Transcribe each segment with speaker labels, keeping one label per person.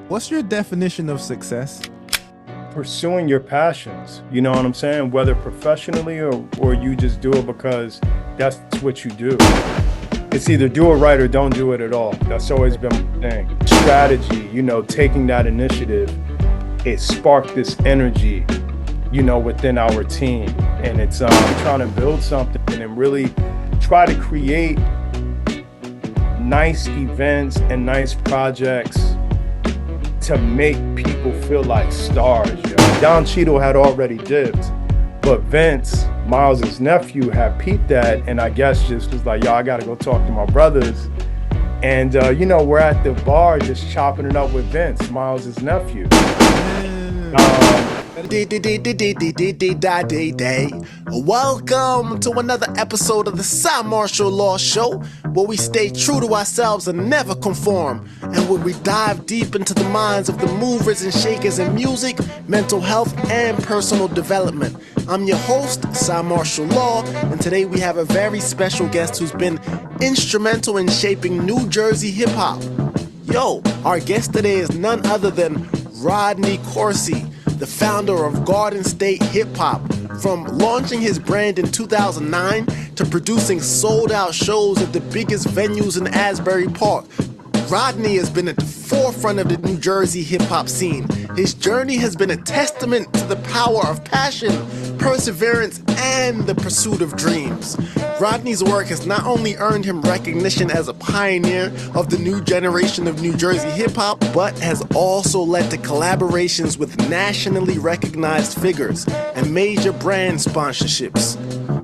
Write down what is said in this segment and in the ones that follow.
Speaker 1: What's your definition of success?
Speaker 2: Pursuing your passions, you know what I'm saying? Whether professionally or you just do it because that's what you do. It's either do it right or don't do it at all. That's always been my thing. Strategy, taking that initiative, it sparked this energy, within our team. And it's trying to build something and really try to create nice events and nice projects to make people feel like stars. Don Cheadle had already dipped, but Vince, Miles's nephew, had peeped that, and I guess just was like, yo, I gotta go talk to my brothers. And we're at the bar just chopping it up with Vince, Miles's nephew.
Speaker 3: Welcome to another episode of the Cymarshall Law Show, where we stay true to ourselves and never conform, and where we dive deep into the minds of the movers and shakers in music, mental health, and personal development. I'm your host, Cymarshall Law, and today we have a very special guest who's been instrumental in shaping New Jersey hip-hop. Our guest today is none other than Rodney Coursey, the founder of Garden State Hip Hop. From launching his brand in 2009 to producing sold-out shows at the biggest venues in Asbury Park, Rodney has been at the forefront of the New Jersey hip-hop scene. His journey has been a testament to the power of passion, perseverance, and the pursuit of dreams. Rodney's work has not only earned him recognition as a pioneer of the new generation of New Jersey hip-hop, but has also led to collaborations with nationally recognized figures and major brand sponsorships.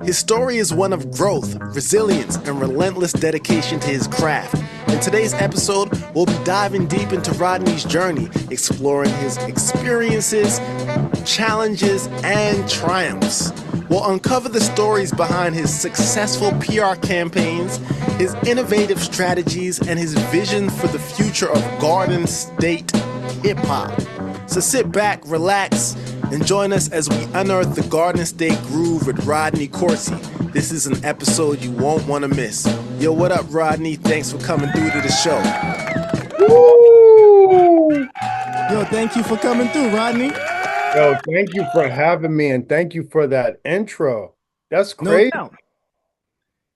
Speaker 3: His story is one of growth, resilience, and relentless dedication to his craft. In today's episode, we'll be diving deep into Rodney's journey, exploring his experiences, challenges, and triumphs. We'll uncover the stories behind his successful PR campaigns, his innovative strategies, and his vision for the future of Garden State hip-hop. So sit back, relax, and join us as we unearth the Garden State groove with Rodney Coursey. This is an episode you won't want to miss. Yo, what up, Rodney? Thanks for coming through to the show.
Speaker 2: Woo!
Speaker 1: Yo, thank you for coming through, Rodney.
Speaker 2: Yo, thank you for having me, and thank you for that intro. That's great.
Speaker 1: No doubt.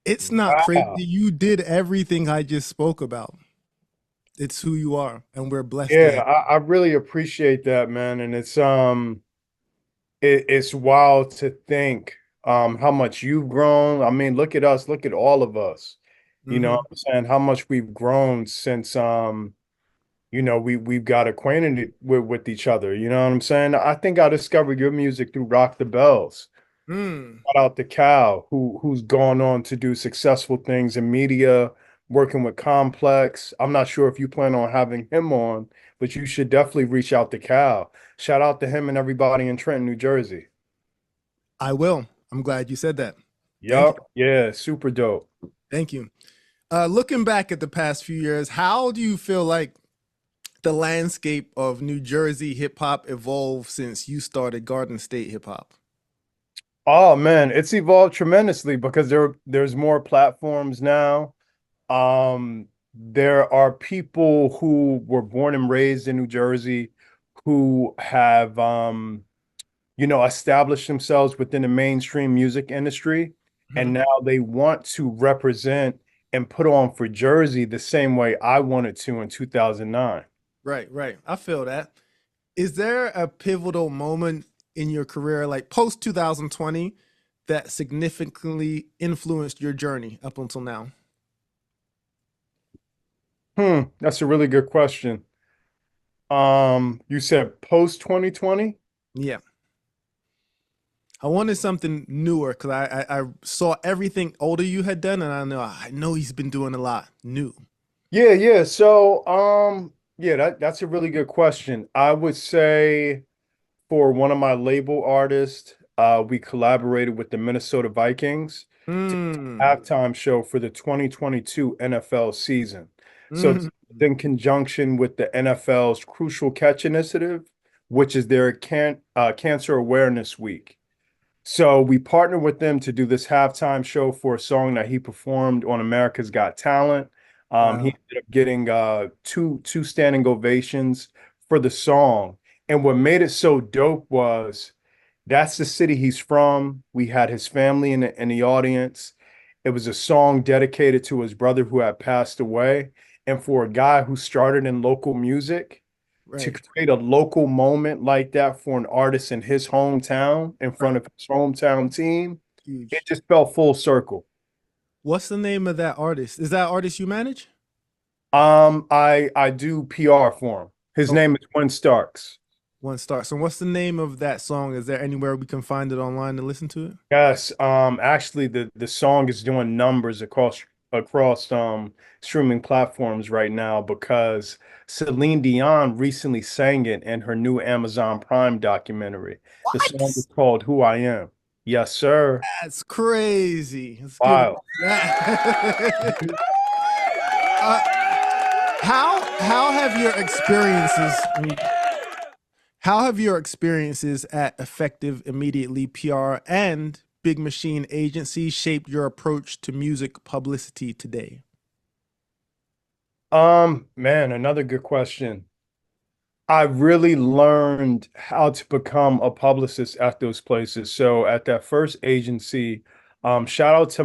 Speaker 1: It's not crazy. You did everything I just spoke about. It's who you are, and we're blessed.
Speaker 2: Yeah, I really appreciate that, man. And it's wild to think how much you've grown. I mean, look at us, look at all of us. You know what I'm saying? How much we've grown since we've got acquainted with each other. You know what I'm saying? I think I discovered your music through Rock the Bells. Shout out to Cal, who's gone on to do successful things in media, working with Complex. I'm not sure if you plan on having him on, but you should definitely reach out to Cal. Shout out to him and everybody in Trenton, New Jersey.
Speaker 1: I will. I'm glad you said that.
Speaker 2: Yup. Yeah, super dope.
Speaker 1: Thank you. Looking back at the past few years, how do you feel like the landscape of New Jersey hip-hop evolved since you started Garden State hip-hop?
Speaker 2: Oh, man, it's evolved tremendously because there's more platforms now. There are people who were born and raised in New Jersey who have, established themselves within the mainstream music industry, and now they want to represent and put on for Jersey the same way I wanted to in 2009.
Speaker 1: Right. I feel that. Is there a pivotal moment in your career, like post 2020, that significantly influenced your journey up until now?
Speaker 2: That's a really good question. You said post 2020?
Speaker 1: Yeah. I wanted something newer because I saw everything older you had done, and I know he's been doing a lot new.
Speaker 2: Yeah. So, that's a really good question. I would say for one of my label artists, we collaborated with the Minnesota Vikings to do a halftime show for the 2022 NFL season. So it's in conjunction with the NFL's Crucial Catch Initiative, which is their Cancer Awareness Week. So we partnered with them to do this halftime show for a song that he performed on America's Got Talent. He ended up getting two standing ovations for the song. And what made it so dope was that's the city he's from. We had his family in the audience. It was a song dedicated to his brother who had passed away. And for a guy who started in local music, to
Speaker 1: Right.
Speaker 2: create a local moment like that for an artist in his hometown, in front of his hometown team, it
Speaker 1: Huge.
Speaker 2: just felt full circle.
Speaker 1: What's the name of that artist? Is that artist you manage?
Speaker 2: I do PR for him. His
Speaker 1: Oh,
Speaker 2: name is Win Starks.
Speaker 1: One Star. So what's the name of that song? Is there anywhere we can find it online to listen to it?
Speaker 2: Yes, actually the song is doing numbers across streaming platforms right now because Celine Dion recently sang it in her new Amazon Prime documentary. The song
Speaker 1: What?
Speaker 2: is called Who I Am. Yes, sir.
Speaker 1: That's crazy. Let's give it
Speaker 2: Wow.
Speaker 1: that. uh, how have your experiences? How have your experiences at Effective Immediately PR and Big Machine Agency shaped your approach to music publicity today?
Speaker 2: Man, another good question. I really learned how to become a publicist at those places. So at that first agency, shout out to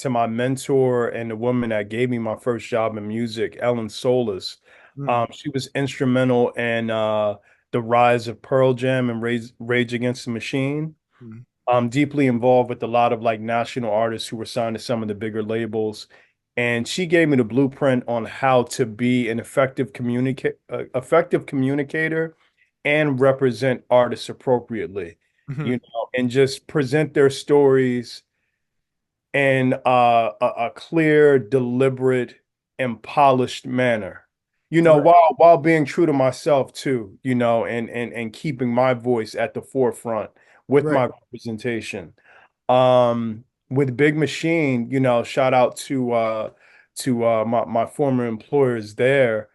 Speaker 2: my mentor and the woman that gave me my first job in music, Ellen Solis.
Speaker 1: Mm,
Speaker 2: She was instrumental in the rise of Pearl Jam and Rage Against the Machine.
Speaker 1: mm.
Speaker 2: I'm deeply involved with a lot of like national artists who were signed to some of the bigger labels. And she gave me the blueprint on how to be an effective communicator and represent artists appropriately,
Speaker 1: Mhm.
Speaker 2: and just present their stories in a clear, deliberate, and polished manner.
Speaker 1: Right,
Speaker 2: While being true to myself too, and keeping my voice at the forefront with
Speaker 1: right.
Speaker 2: my representation. With Big Machine, shout out to my former employers there.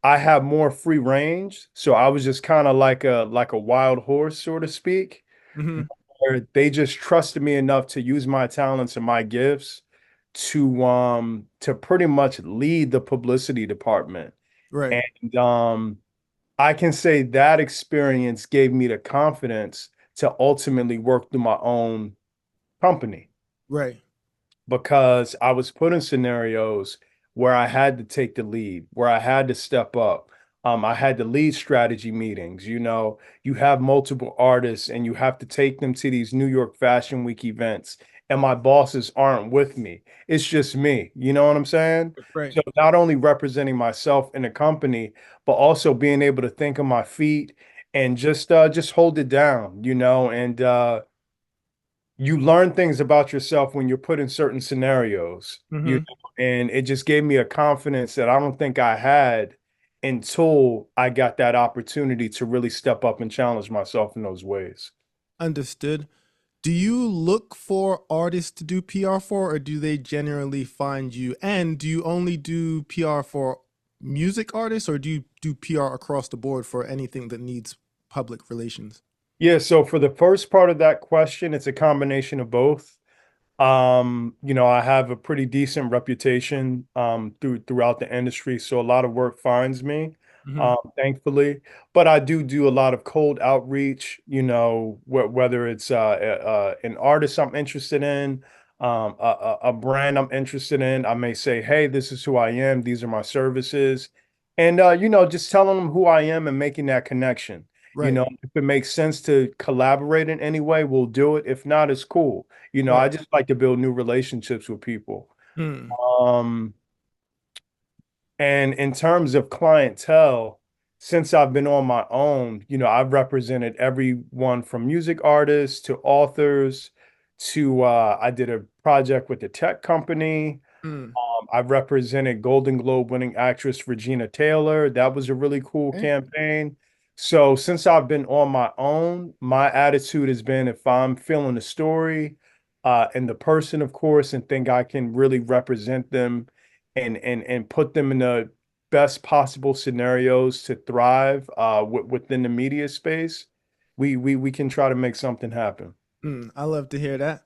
Speaker 2: I have more free range, so I was just kind of like a wild horse, so to speak,
Speaker 1: Mhm.
Speaker 2: where they just trusted me enough to use my talents and my gifts to pretty much lead the publicity department.
Speaker 1: Right,
Speaker 2: And I can say that experience gave me the confidence to ultimately work through my own company
Speaker 1: right.
Speaker 2: because I was put in scenarios where I had to take the lead, where I had to step up. I had to lead strategy meetings. You have multiple artists and you have to take them to these New York Fashion Week events, and my bosses aren't with me. It's just me. You know what I'm saying?
Speaker 1: Right.
Speaker 2: So not only representing myself in the company, but also being able to think on my feet and just hold it down, and you learn things about yourself when you're put in certain scenarios,
Speaker 1: Mhm.
Speaker 2: and it just gave me a confidence that I don't think I had until I got that opportunity to really step up and challenge myself in those ways.
Speaker 1: Understood. Do you look for artists to do PR for, or do they generally find you? And do you only do PR for music artists, or do you do PR across the board for anything that needs public relations?
Speaker 2: Yeah, so for the first part of that question, it's a combination of both. I have a pretty decent reputation throughout the industry, so a lot of work finds me,
Speaker 1: Mhm.
Speaker 2: thankfully. But I do a lot of cold outreach, whether it's an artist I'm interested in, a brand I'm interested in. I may say, hey, this is who I am, these are my services. And just telling them who I am and making that connection.
Speaker 1: Right,
Speaker 2: If it makes sense to collaborate in any way, we'll do it. If not, it's cool.
Speaker 1: right.
Speaker 2: I just like to build new relationships with people.
Speaker 1: Hmm.
Speaker 2: Um, and in terms of clientele, since I've been on my own, I've represented everyone from music artists to authors to I did a project with a tech company.
Speaker 1: Mm.
Speaker 2: I've represented Golden Globe winning actress Regina Taylor. That was a really cool
Speaker 1: Okay.
Speaker 2: campaign. So since I've been on my own, my attitude has been if I'm feeling the story and the person, of course, and think I can really represent them and put them in the best possible scenarios to thrive within the media space, we can try to make something happen.
Speaker 1: I love to hear that.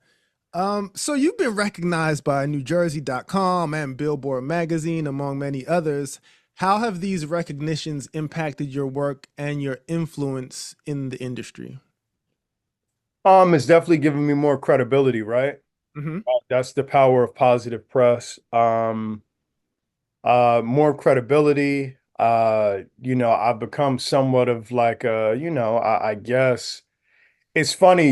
Speaker 1: So you've been recognized by NewJersey.com and Billboard Magazine, among many others. How have these recognitions impacted your work and your influence in the industry?
Speaker 2: It's definitely given me more credibility, right?
Speaker 1: Mm-hmm.
Speaker 2: That's the power of positive press. More credibility. I've become somewhat of like I guess it's funny,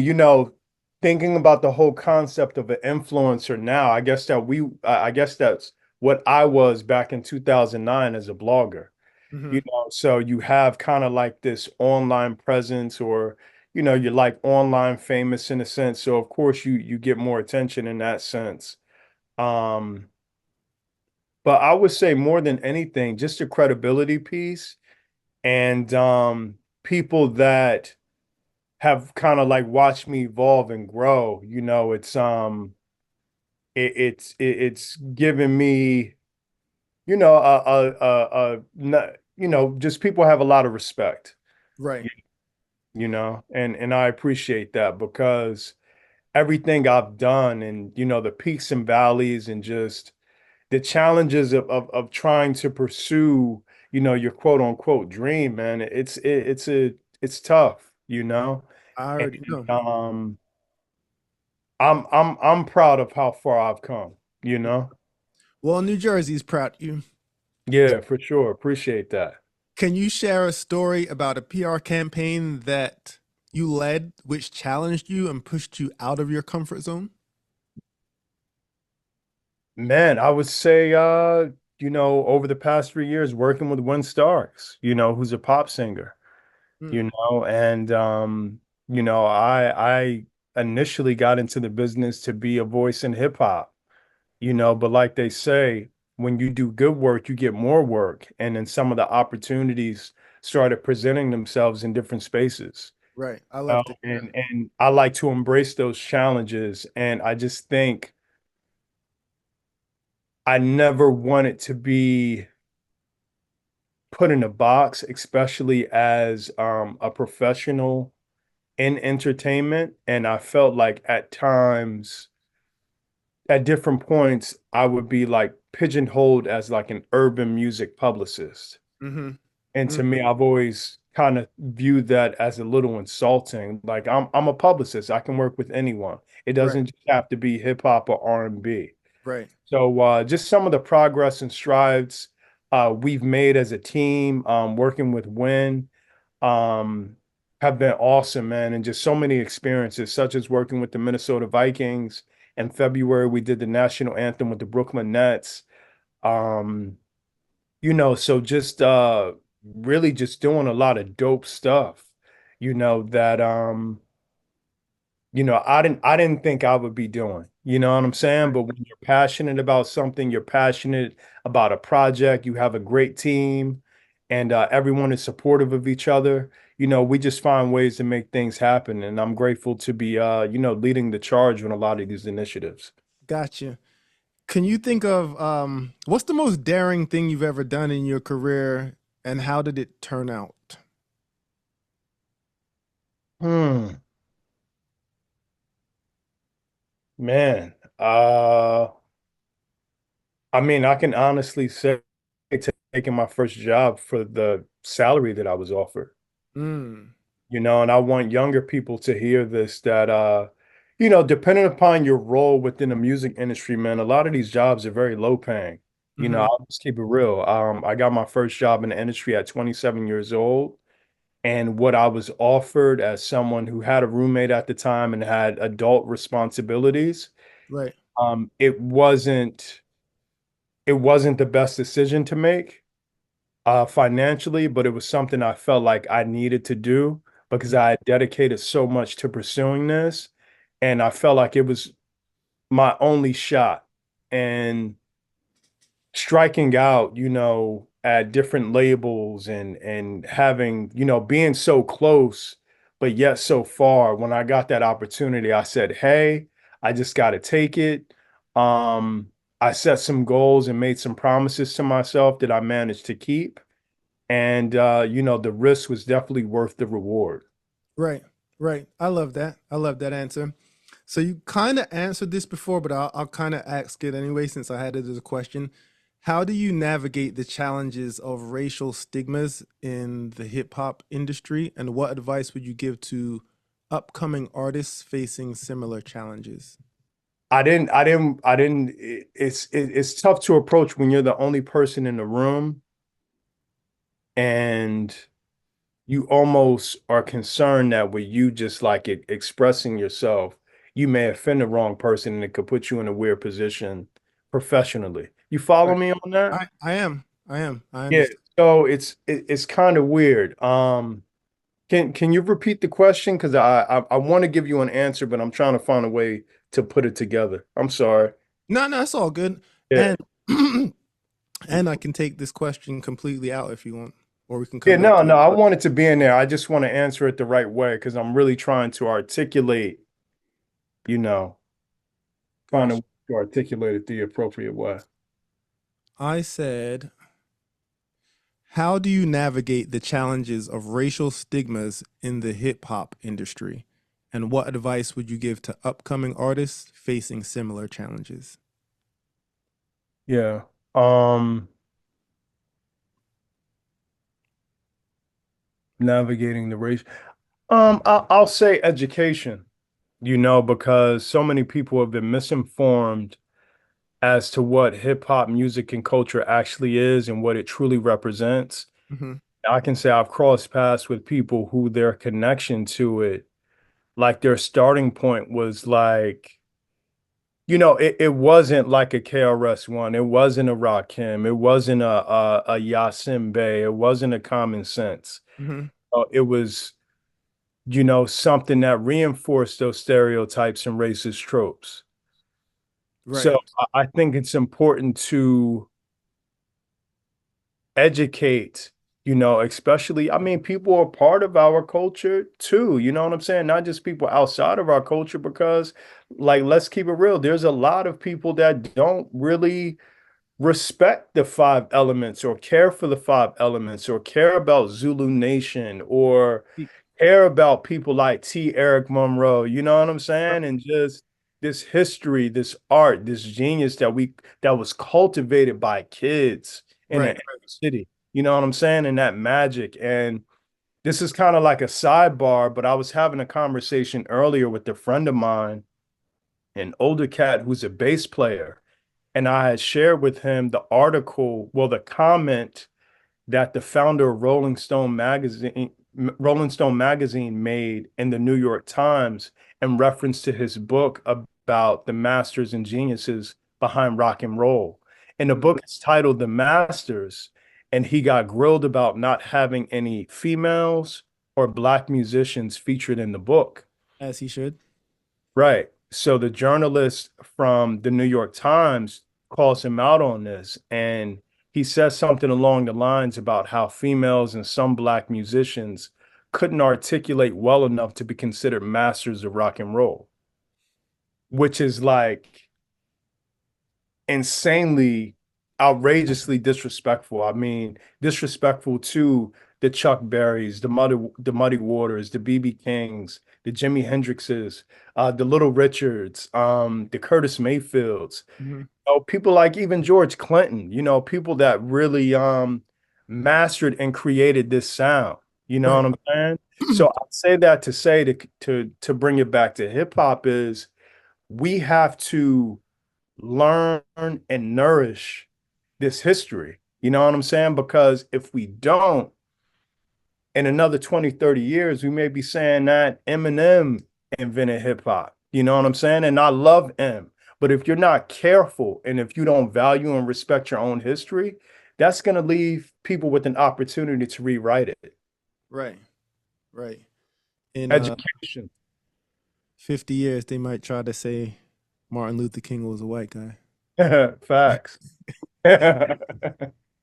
Speaker 2: thinking about the whole concept of an influencer now. I guess that's what I was back in 2009 as a blogger.
Speaker 1: Mm-hmm.
Speaker 2: So you have kind of like this online presence, or you're like online famous in a sense. So of course you get more attention in that sense. Um, but I would say more than anything, just a credibility piece, and people that have kind of like watched me evolve and grow. It's given me, just people have a lot of respect,
Speaker 1: Right.
Speaker 2: and I appreciate that because everything I've done, and the peaks and valleys, and just the challenges of trying to pursue, your quote unquote dream, man. It's tough,
Speaker 1: I already know.
Speaker 2: and I'm proud of how far I've come.
Speaker 1: Well, New Jersey's proud of you.
Speaker 2: Yeah, for sure. Appreciate that.
Speaker 1: Can you share a story about a PR campaign that you led, which challenged you and pushed you out of your comfort zone?
Speaker 2: Man, I would say, over the past 3 years working with Win Starks, who's a pop singer,
Speaker 1: Mm.
Speaker 2: and I initially got into the business to be a voice in hip hop, but like they say, when you do good work, you get more work. And then some of the opportunities started presenting themselves in different spaces.
Speaker 1: Right. I love to hear that.
Speaker 2: And I like to embrace those challenges. And I just think I never wanted to be put in a box, especially as a professional in entertainment. And I felt like at times, at different points, I would be like pigeonholed as like an urban music publicist.
Speaker 1: Mm-hmm.
Speaker 2: And
Speaker 1: Mm.
Speaker 2: to me, I've always kind of viewed that as a little insulting. Like I'm a publicist. I can work with anyone. It
Speaker 1: Right.
Speaker 2: doesn't just have to be hip hop or R&B.
Speaker 1: Right.
Speaker 2: So just some of the progress and strides we've made as a team, working with Win, um, have been awesome, man. And just so many experiences, such as working with the Minnesota Vikings. In February, we did the national anthem with the Brooklyn Nets. Um, so just really just doing a lot of dope stuff, that I didn't think I would be doing. You know what I'm saying? But when you're passionate about something, you're passionate about a project, you have a great team, and everyone is supportive of each other. We just find ways to make things happen. And I'm grateful to be leading the charge on a lot of these initiatives.
Speaker 1: Gotcha. Can you think of what's the most daring thing you've ever done in your career and how did it turn out?
Speaker 2: Hmm, man. I mean, I can honestly say taking my first job for the salary that I was offered.
Speaker 1: Mm.
Speaker 2: And I want younger people to hear this, that depending upon your role within the music industry, man, a lot of these jobs are very low paying.
Speaker 1: Mm-hmm.
Speaker 2: I'll just keep it real. I got my first job in the industry at 27 years old, and what I was offered as someone who had a roommate at the time and had adult responsibilities,
Speaker 1: Right.
Speaker 2: um, it wasn't it wasn't the best decision to make financially, but it was something I felt like I needed to do because I had dedicated so much to pursuing this. And I felt like it was my only shot. And striking out, at different labels, and having, being so close, but yet so far. When I got that opportunity, I said, hey, I just got to take it. I set some goals and made some promises to myself that I managed to keep. And the risk was definitely worth the reward.
Speaker 1: Right. Right. I love that. I love that answer. So you kind of answered this before, but I'll kind of ask it anyway since I had it as a question. How do you navigate the challenges of racial stigmas in the hip hop industry, and what advice would you give to upcoming artists facing similar challenges?
Speaker 2: It's tough to approach when you're the only person in the room and you almost are concerned that with you just like expressing yourself, you may offend the wrong person and it could put you in a weird position professionally. You follow
Speaker 1: Right.
Speaker 2: me on that?
Speaker 1: I am. I am. I
Speaker 2: Yeah.
Speaker 1: understand.
Speaker 2: So it's kind of weird. Can you repeat the question? Because I want to give you an answer, but I'm trying to find a way to put it together. I'm sorry.
Speaker 1: No, no, it's all good.
Speaker 2: Yeah.
Speaker 1: And and I can take this question completely out if you want, or we can
Speaker 2: Yeah,
Speaker 1: come back
Speaker 2: no,
Speaker 1: to
Speaker 2: no,
Speaker 1: it.
Speaker 2: I want it to be in there. I just want to answer it the right way because I'm really trying to articulate, you know, trying
Speaker 1: Gotcha.
Speaker 2: to articulate it the appropriate way.
Speaker 1: I said, how do you navigate the challenges of racial stigmas in the hip hop industry? And what advice would you give to upcoming artists facing similar challenges?
Speaker 2: Yeah. Um, Navigating the race. I'll say education, because so many people have been misinformed as to what hip hop music and culture actually is and what it truly represents.
Speaker 1: Hmm.
Speaker 2: I can say I've crossed paths with people who their connection to it, like their starting point was like, it wasn't like a KRS-One, it wasn't a Rakim, it wasn't a Yasin Bey, it wasn't a Common Sense.
Speaker 1: Hmm.
Speaker 2: It was, something that reinforced those stereotypes and racist tropes. So
Speaker 1: Right.
Speaker 2: I think it's important to educate, especially, I mean, people are part of our culture too, you know what I'm saying? Not just people outside of our culture, because, like, let's keep it real. There's a lot of people that don't really respect the five elements or care for the five elements or care about Zulu Nation or care about people like T. Eric Monroe, you know what I'm saying? And just this history, this art, this genius that was cultivated by kids in the
Speaker 1: Right.
Speaker 2: inner city. You know what I'm saying? And that magic. And this is kind of like a sidebar, but I was having a conversation earlier with a friend of mine, an older cat who's a bass player. And I had shared with him the article, well, the comment that the founder of Rolling Stone magazine made in the New York Times in reference to his book about the masters and geniuses behind rock and roll. And the book is titled The Masters, and he got grilled about not having any females or black musicians featured in the book.
Speaker 1: As he should.
Speaker 2: Right. So the journalist from the New York Times calls him out on this, and he says something along the lines about how females and some black musicians couldn't articulate well enough to be considered masters of rock and roll, which is like insanely, outrageously disrespectful. I mean, disrespectful to the Chuck Berrys, the Muddy Waters, the BB Kings, the Jimi Hendrixes, the Little Richards, the Curtis Mayfields,
Speaker 1: Hmm.
Speaker 2: people like even George Clinton, people that really mastered and created this sound. You know what
Speaker 1: Right.
Speaker 2: I'm saying? So I say that to say to bring it back to hip hop is we have to learn and nourish this history. You know what I'm saying? Because if we don't, in another 20, 30 years, we may be saying that Eminem invented hip hop. You know what I'm saying? And I love M. But if you're not careful and if you don't value and respect your own history, that's going to leave people with an opportunity to rewrite it.
Speaker 1: Right. Right. In
Speaker 2: Education.
Speaker 1: 50 years, they might try to say Martin Luther King was a white guy.
Speaker 2: Facts.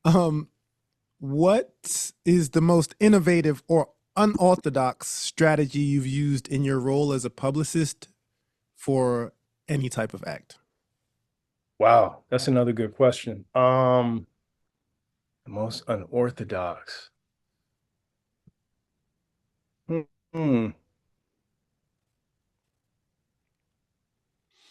Speaker 1: Um, what is the most innovative or unorthodox strategy you've used in your role as a publicist for any type of act?
Speaker 2: Wow, that's another good question. The most unorthodox. Hmm.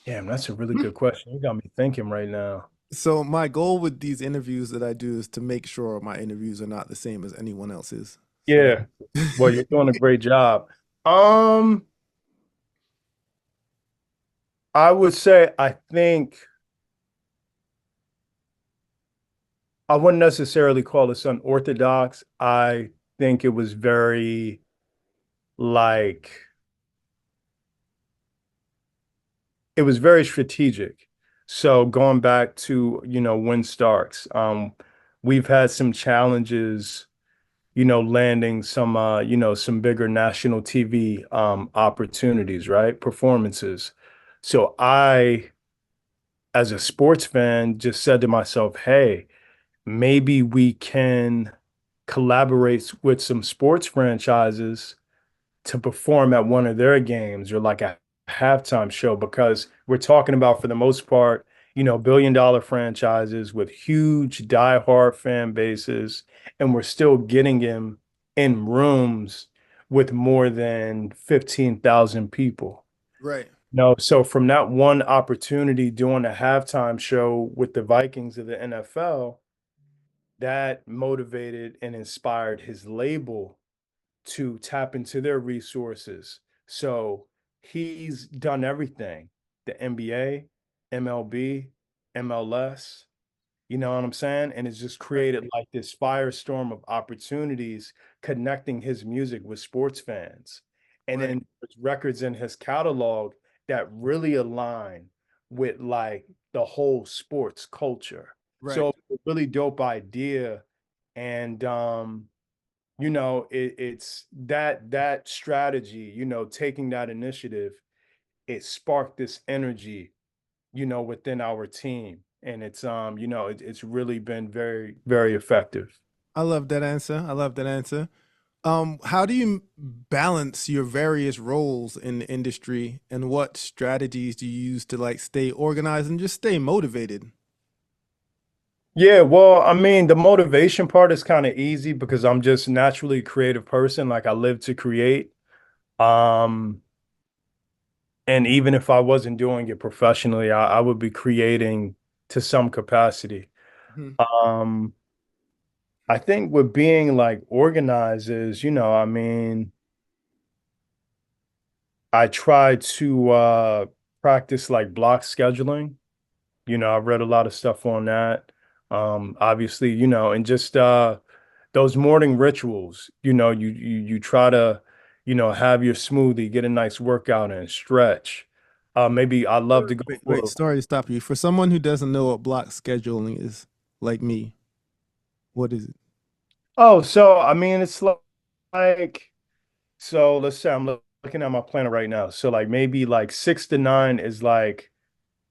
Speaker 2: Damn, that's a really good question. You got me thinking right now.
Speaker 1: So my goal with these interviews that I do is to make sure my interviews are not the same as anyone else's. So
Speaker 2: Yeah. Well, you're doing a great job. Um, I would say I think I wouldn't necessarily call this unorthodox. I think it was very like it was very strategic. So going back to, Win Starks, we've had some challenges, landing some some bigger national TV opportunities, right? Performances. So I, as a sports fan, just said to myself, hey, maybe we can collaborate with some sports franchises to perform at one of their games or like a halftime show because we're talking about, for the most part, billion-dollar franchises with huge diehard fan bases, and we're still getting them in rooms with more than 15,000 people.
Speaker 1: right,
Speaker 2: No, so from that one opportunity doing a halftime show with the Vikings of the NFL, that motivated and inspired his label to tap into their resources. So he's done everything, the NBA, MLB, MLS, you know what I'm saying? And it's just
Speaker 1: right,
Speaker 2: created like this firestorm of opportunities connecting his music with sports fans. And
Speaker 1: right,
Speaker 2: then there's records in his catalog that really align with like the whole sports culture.
Speaker 1: right.
Speaker 2: So it's a really dope idea. And it's that strategy, taking that initiative, it sparked this energy, within our team. And it's really been very, very effective.
Speaker 1: I love that answer. I love that answer. How do you balance your various roles in the industry, and what strategies do you use to like stay organized and just stay motivated?
Speaker 2: Yeah, well, I mean, the motivation part is kind of easy because I'm just naturally a creative person. Like I live to create. Um, and even if I wasn't doing it professionally, I would be creating to some capacity.
Speaker 1: Mhm.
Speaker 2: Um, I think with being like organized is, I mean, I try to practice like block scheduling. I've read a lot of stuff on that. Obviously, and just those morning rituals, you try to, have your smoothie, get a nice workout in, stretch. Maybe I love to go
Speaker 1: Wait,
Speaker 2: for.
Speaker 1: sorry to stop you. For someone who doesn't know what block scheduling is, like me, what is it?
Speaker 2: Oh, so I mean, it's like, so let's say I'm looking at my planner right now. So like maybe like 6 to 9 is like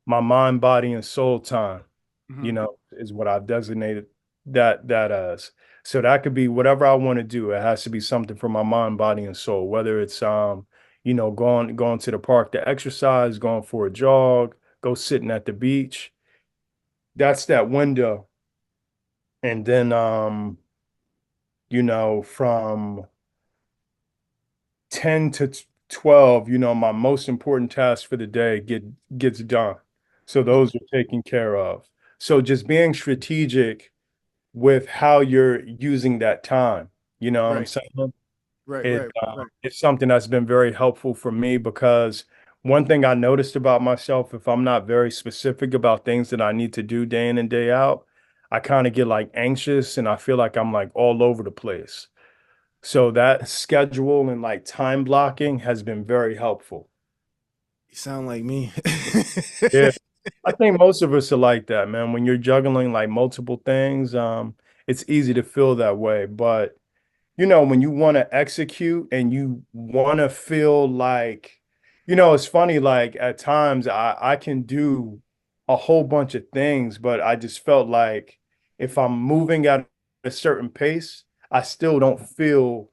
Speaker 2: my mind, body, and soul time,
Speaker 1: Hmm.
Speaker 2: is what I've designated that as. So that could be whatever I want to do. It has to be something for my mind, body, and soul, whether it's going to the park to exercise, going for a jog, go sitting at the beach. That's that window. And then from 10 to 12, my most important task for the day gets done. So those are taken care of. So just being strategic with how you're using that time, you know what I'm
Speaker 1: Right,
Speaker 2: saying?
Speaker 1: right,
Speaker 2: It
Speaker 1: right, right.
Speaker 2: it's something that's been very helpful for me because one thing I noticed about myself, if I'm not very specific about things that I need to do day in and day out, I kind of get like anxious and I feel like I'm like all over the place. So that schedule and like time blocking has been very helpful.
Speaker 1: You sound like me.
Speaker 2: Yeah. I think most of us are like that, man. When you're juggling like multiple things, it's easy to feel that way. But when you want to execute and you want to feel like, it's funny, like at times I can do a whole bunch of things, but I just felt like if I'm moving at a certain pace, I still don't feel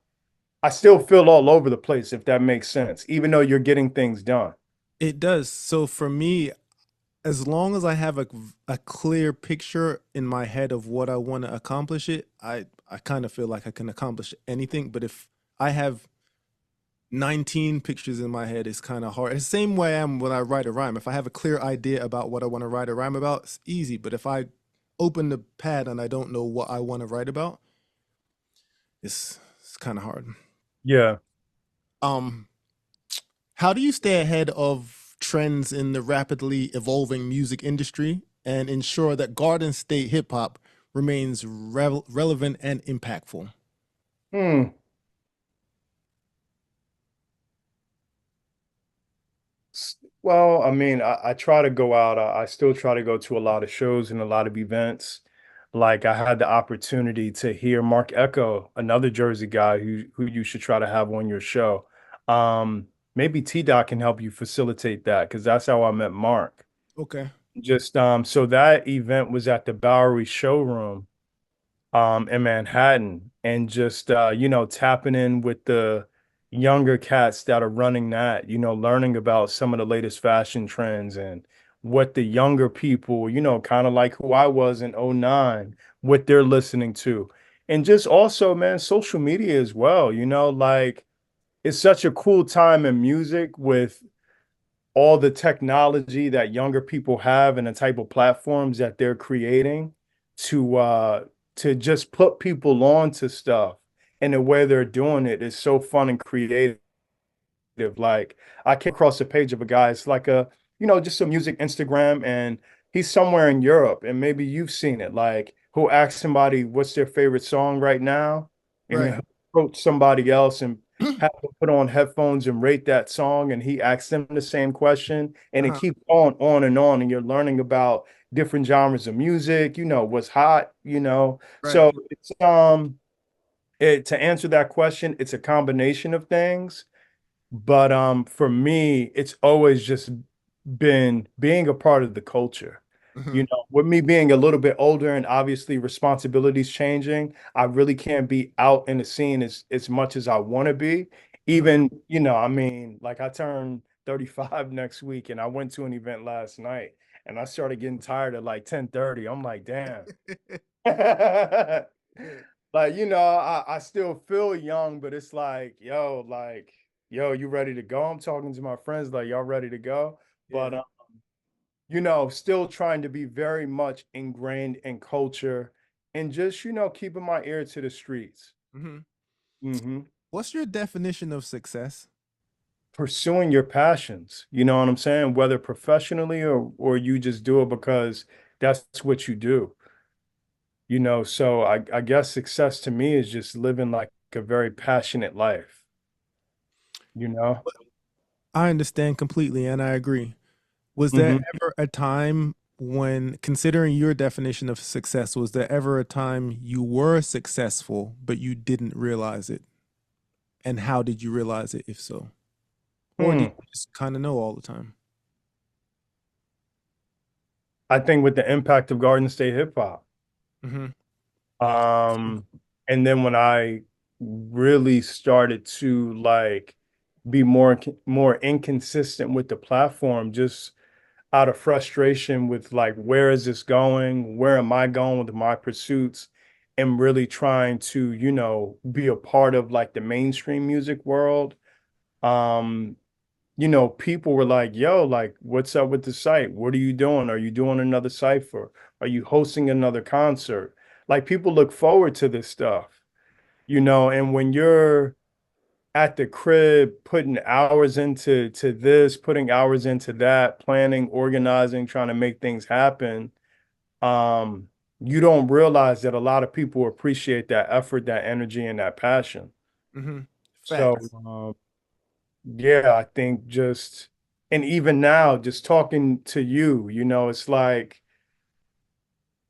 Speaker 2: I still feel all over the place, if that makes sense, even though you're getting things done.
Speaker 1: It does. So for me, as long as I have a clear picture in my head of what I want to accomplish, I kind of feel like I can accomplish anything. But if I have 19 pictures in my head is kind of hard. It's the same way I am when I write a rhyme. If I have a clear idea about what I want to write a rhyme about, it's easy. But if I open the pad and I don't know what I want to write about, it's kind of hard.
Speaker 2: Yeah.
Speaker 1: Um, how do you stay ahead of trends in the rapidly evolving music industry and ensure that Garden State hip hop remains relevant and impactful?
Speaker 2: Hmm. Well, I mean, I try to go out. I still try to go to a lot of shows and a lot of events. Like I had the opportunity to hear Mark Echo, another Jersey guy who you should try to have on your show. Maybe T Dot can help you facilitate that because that's how I met Mark.
Speaker 1: Okay.
Speaker 2: Just so that event was at the Bowery showroom in Manhattan, and just tapping in with the younger cats that are running that, learning about some of the latest fashion trends and what the younger people, kind of like who I was in '09, what they're listening to. And just also, man, social media as well, like it's such a cool time in music with all the technology that younger people have and the type of platforms that they're creating to just put people on to stuff, and the way they're doing it is so fun and creative. Like I came across a page of a guy, it's like just a music Instagram, and he's somewhere in Europe, and maybe you've seen it, like who'll ask somebody what's their favorite song right now, and then
Speaker 1: Right.
Speaker 2: he'll approach somebody else and have them put on headphones and rate that song, and he asks them the same question, and it
Speaker 1: Uh-huh.
Speaker 2: keeps on and on, and you're learning about different genres of music, what's hot,
Speaker 1: Right.
Speaker 2: so it's to answer that question, it's a combination of things. But for me, it's always just been being a part of the culture.
Speaker 1: Hmm.
Speaker 2: With me being a little bit older and obviously responsibilities changing, I really can't be out in the scene as much as I want to be.
Speaker 1: Hmm.
Speaker 2: Even, I mean, like I turned 35 next week, and I went to an event last night, and I started getting tired at like 10:30. I'm like, damn.
Speaker 1: Yeah.
Speaker 2: Like, I still feel young, but it's like, yo, you ready to go? I'm talking to my friends, like, y'all ready to go? But,
Speaker 1: Yeah.
Speaker 2: still trying to be very much ingrained in culture and just, keeping my ear to the streets.
Speaker 1: Hmm.
Speaker 2: Hmm.
Speaker 1: What's your definition of success?
Speaker 2: Pursuing your passions, you know what I'm saying? Whether professionally or you just do it because that's what you do. So I guess success to me is just living like a very passionate life, you know?
Speaker 1: I understand completely and I agree. Was there
Speaker 2: Hmm.
Speaker 1: ever a time when, considering your definition of success, was there ever a time you were successful but you didn't realize it? And how did you realize it, if so? Or did
Speaker 2: Hmm.
Speaker 1: you just kind of know all the time?
Speaker 2: I think with the impact of Garden State hip hop.
Speaker 1: Hmm.
Speaker 2: Um, and then when I really started to like be more inconsistent with the platform, just out of frustration with like where is this going? Where am I going with my pursuits? And really trying to, be a part of like the mainstream music world. Um, people were like, yo, like, what's up with the site? What are you doing? Are you doing another cipher? Are you hosting another concert? Like, people look forward to this stuff, and when you're at the crib putting hours into this, putting hours into that, planning, organizing, trying to make things happen, um, you don't realize that a lot of people appreciate that effort, that energy, and that passion.
Speaker 1: Hmm.
Speaker 2: So,
Speaker 1: Facts.
Speaker 2: yeah, I think and even now, just talking to you, it's like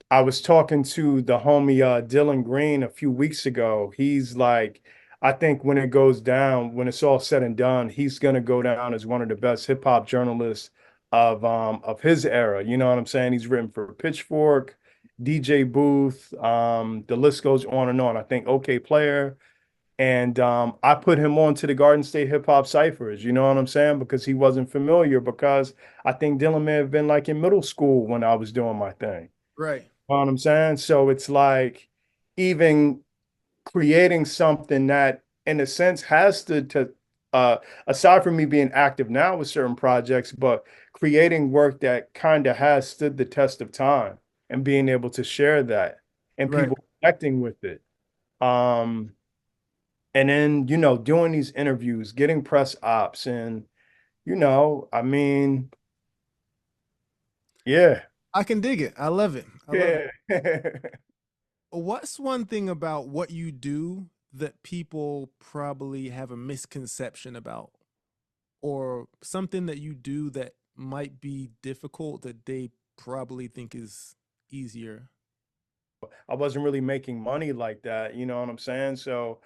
Speaker 2: I was talking to the homie Dylan Green a few weeks ago. He's like, I think when it goes down, when it's all said and done, he's gonna go down as one of the best hip hop journalists of his era. You know what I'm saying? He's written for Pitchfork, DJ Booth, the list goes on and on. I think OK Player. And I put him on to the Garden State Hip Hop Ciphers, you know what I'm saying? Because he wasn't familiar, because I think Dylan may have been like in middle school when I was doing my thing.
Speaker 1: Right.
Speaker 2: You know what I'm saying? So it's like even creating something that, in a sense, has to aside from me being active now with certain projects, but creating work that kind of has stood the test of time and being able to share that and
Speaker 1: Right.
Speaker 2: people connecting with it. Um, and then, doing these interviews, getting press ops, and, I mean, yeah.
Speaker 1: I can dig it. I love it. I love it.
Speaker 2: Yeah.
Speaker 1: What's one thing about what you do that people probably have a misconception about, or something that you do that might be difficult that they probably think is easier?
Speaker 2: I wasn't really making money like that, you know what I'm saying? So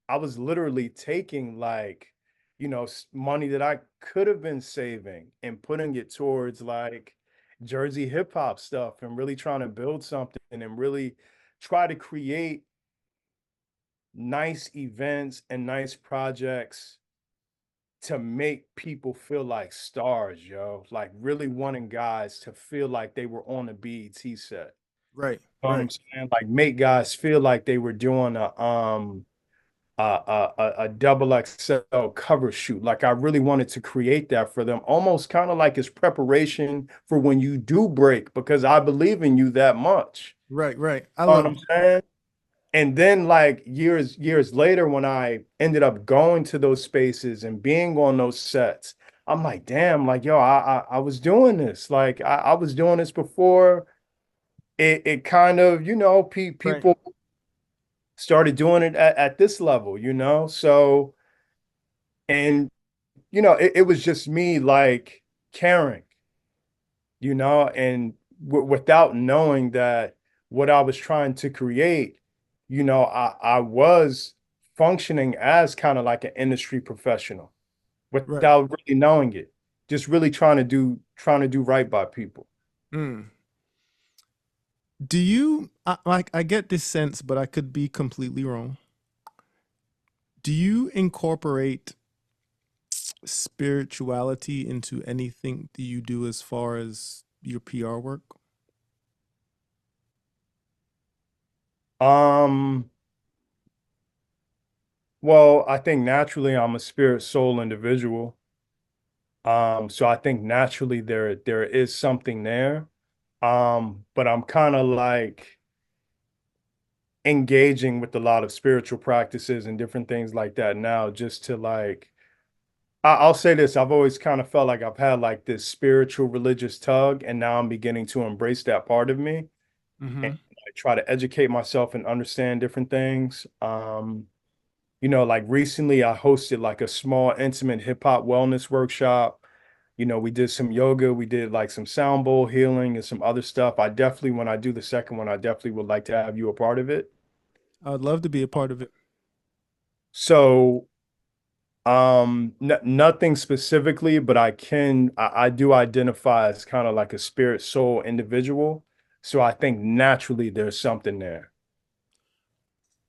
Speaker 2: I was literally taking like, money that I could have been saving and putting it towards like Jersey hip hop stuff and really trying to build something and really try to create nice events and nice projects to make people feel like stars, yo. Like really wanting guys to feel like they were on a BET set.
Speaker 1: Right,
Speaker 2: Know what I'm
Speaker 1: right,
Speaker 2: saying? Like make guys feel like they were doing a double XL cover shoot. Like I really wanted to create that for them, almost kind of like it's preparation for when you do break, because I believe in you that much.
Speaker 1: right, right. I
Speaker 2: Know what
Speaker 1: love
Speaker 2: I'm
Speaker 1: it.
Speaker 2: saying? And then like years later, when I ended up going to those spaces and being on those sets, I'm like, damn, like yo, I was doing this. Like I was doing this before it kind of,
Speaker 1: Right,
Speaker 2: people started doing it at this level, So, and, it was just me like caring, and without knowing that what I was trying to create, I was functioning as kind of like an industry professional
Speaker 1: right.
Speaker 2: without really knowing it, just really trying to do right by people.
Speaker 1: Mm. Do you like? I get this sense, but I could be completely wrong. Do you incorporate spirituality into anything that you do as far as your PR work?
Speaker 2: Um, well, I think naturally I'm a spirit soul individual. So I think naturally there is something there. But I'm kind of like engaging with a lot of spiritual practices and different things like that now, just to like I'll say this, I've always kind of felt like I've had like this spiritual religious tug, and now I'm beginning to embrace that part of me and
Speaker 1: Mm-hmm.
Speaker 2: I try to educate myself and understand different things. Like recently I hosted like a small intimate hip hop wellness workshop. We did some yoga, we did like some sound bowl healing and some other stuff. I definitely, when I do the second one, I definitely would like to have you a part of it.
Speaker 1: I'd love to be a part of it.
Speaker 2: So, nothing specifically, but I do identify as kind of like a spirit soul individual. So I think naturally there's something there.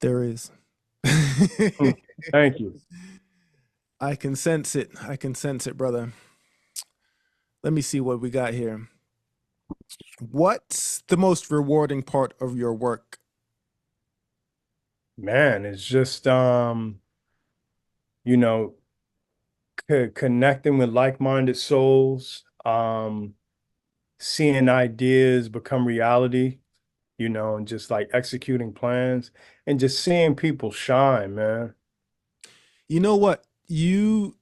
Speaker 1: There is.
Speaker 2: Mm, thank you.
Speaker 1: I can sense it. I can sense it, brother. Let me see what we got here. What's the most rewarding part of your work?
Speaker 2: Man, it's just you know, connecting with like-minded souls, seeing ideas become reality, and just like executing plans and just seeing people shine, man.
Speaker 1: You know what? Your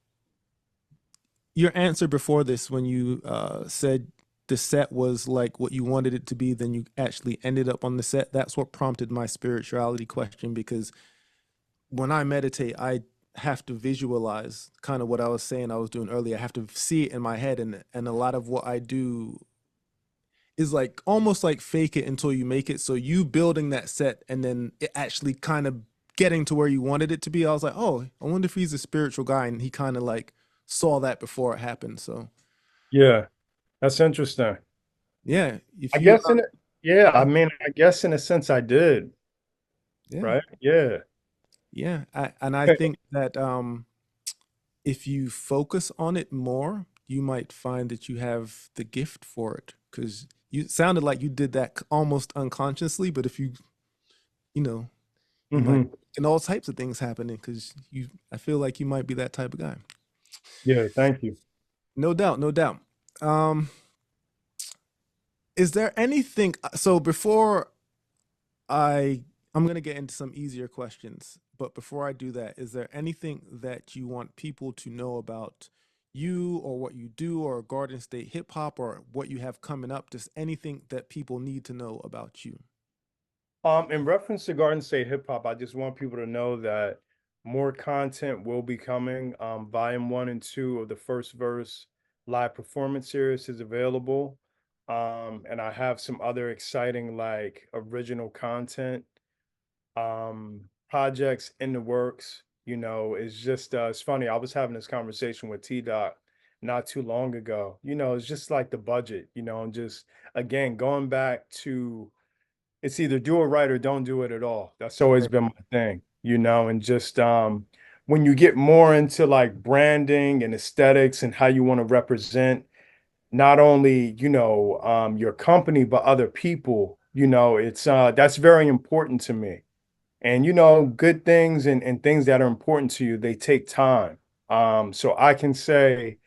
Speaker 1: answer before this, when you said the set was like what you wanted it to be, then you actually ended up on the set. That's what prompted my spirituality question, because when I meditate, I have to visualize kind of what I was saying I was doing earlier. I have to see it in my head, and a lot of what I do is like almost like fake it until you make it. So you building that set and then it actually kind of getting to where you wanted it to be. I was like, oh, I wonder if he's a spiritual guy, and he kind of like saw that before it happened. So
Speaker 2: Yeah, that's interesting.
Speaker 1: yeah, if
Speaker 2: I
Speaker 1: you
Speaker 2: guess yeah, I mean, I guess in a sense I did,
Speaker 1: yeah,
Speaker 2: right? Yeah.
Speaker 1: yeah, and I think that if you focus on it more, you might find that you have the gift for it, because you it sounded like you did that almost unconsciously. But if you know, you might
Speaker 2: hmm
Speaker 1: and all types of things happening because I feel like you might be that type of guy.
Speaker 2: Yeah, thank you.
Speaker 1: No doubt, no doubt. Is there anything? So before I'm gonna get into some easier questions, but before I do that, is there anything that you want people to know about you or what you do or Garden State Hip Hop or what you have coming up? Just anything that people need to know about you.
Speaker 2: In reference to Garden State Hip Hop, I just want people to know that more content will be coming. Volume 1 and 2 of the First Verse live performance series is available. And I have some other exciting like original content projects in the works. You know, it's just it's funny. I was having this conversation with T Doc not too long ago. You know, it's just like the budget, you know, and just again going back to it's either do it right or don't do it at all. That's always been my thing, you know, and just when you get more into like branding and aesthetics and how you want to represent not only, you know, your company, but other people, you know, it's that's very important to me. And you know, good things and things that are important to you, they take time. So I can say